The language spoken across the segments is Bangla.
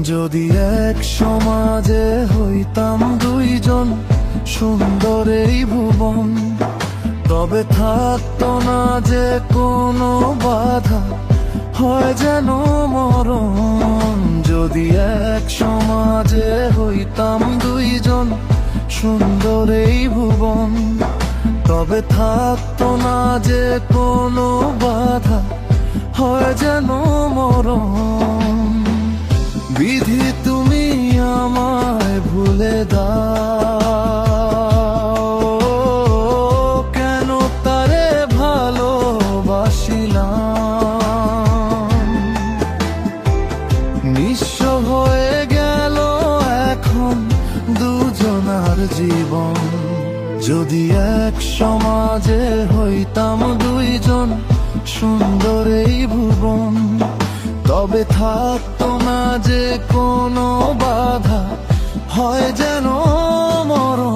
যদি এক সমাজে হইতাম দুইজন, সুন্দর এই ভুবন, তবে থাকতো না যে কোনো বাধা, হয় যেন মরণ। যদি এক সমাজে হইতাম দুইজন, সুন্দর এই ভুবন, তবে থাকতো না যে কোনো বাধা, হয় যেন মরণ। বিধি তুমি আমায় ভুলে দাও, কেন তারে ভালোবাসিলাম। নিঃস্ব হয়ে গেল এখন দুজনার জীবন। যদি এক সমাজে হইতাম দুইজন, সুন্দর এই ভুবন, তবে থাকতো না যে কোনো বাধা, হয় যেন মরণ।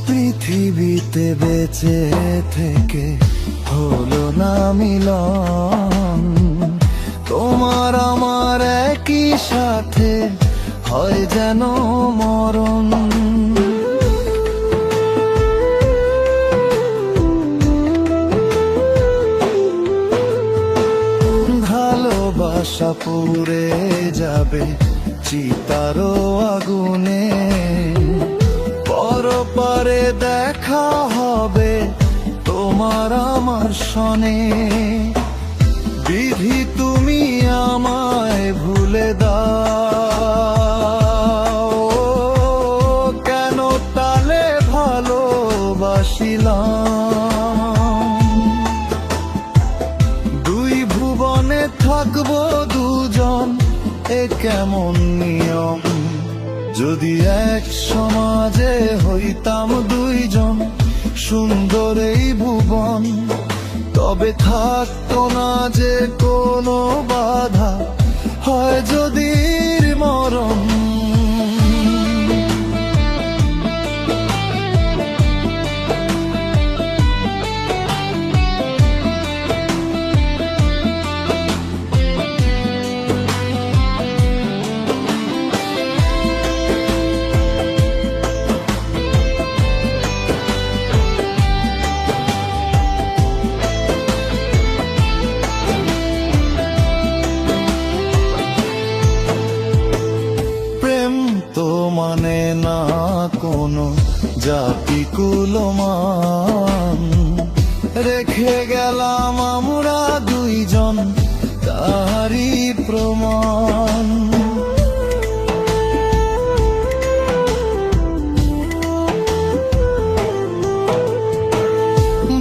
পৃথিবীতে বেঁচে থেকে হলো না মিলন, তোমার আমার একই সাথে হয় যেন মরণ। ভালোবাসা পুড়ে যাবে চিতারও আগুনে, পরপারে দেখা হবে তোমার আমার সনে। বিধি তুমি আমায় ভুলে দাও, কেন তালে ভালোবাসিলাম। দুই ভুবনে থাকবো দুজন, এ কেমন নিয়ম। যদি এক সমাজে হইতাম দুইজন, সুন্দর এই ভুবন, তবে থাকতো না যে কোনো বাধা, হয় যদি মরণ। মানে না কোনো জাতি কুলমান, রেখে গেলাম আমরা দুইজন তারই প্রমাণ।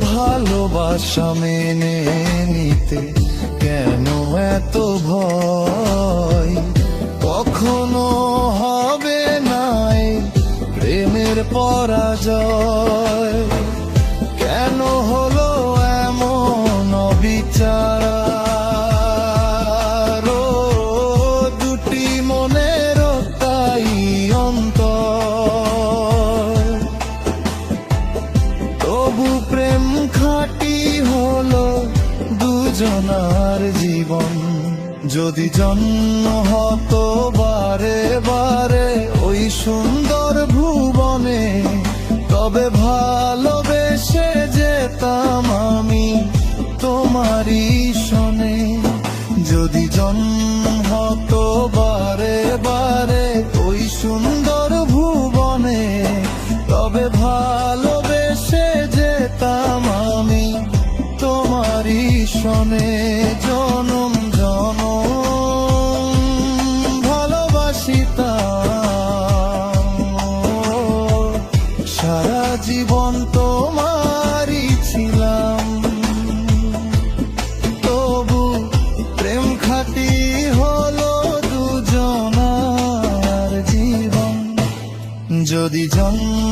ভালোবাসা মেনে নিতে কেন এত ভয়, কখনো হবে নাই প্রেমের পরাজয়। কেন হলো এমন অবিচার, দুটি মনের তাই অন্তর। তবু প্রেম খাঁটি হলো দুজনার জীবন। যদি জন্ম হতো বারে বারে ওই সুন্দর ভুবনে, তবে ভালোবেসে যেতাম আমি তোমারই সনে। যদি জন্ম হতো বারে বারে ওই সুন্দর ভুবনে, তবে ভালোবেসে যেতাম আমি তোমারই সনে। জনম জনম ভালোবাসিতাম, সারা জীবন তোমারই ছিলাম। তবু প্রেম খাঁটি হলো দুজনা। জন্ম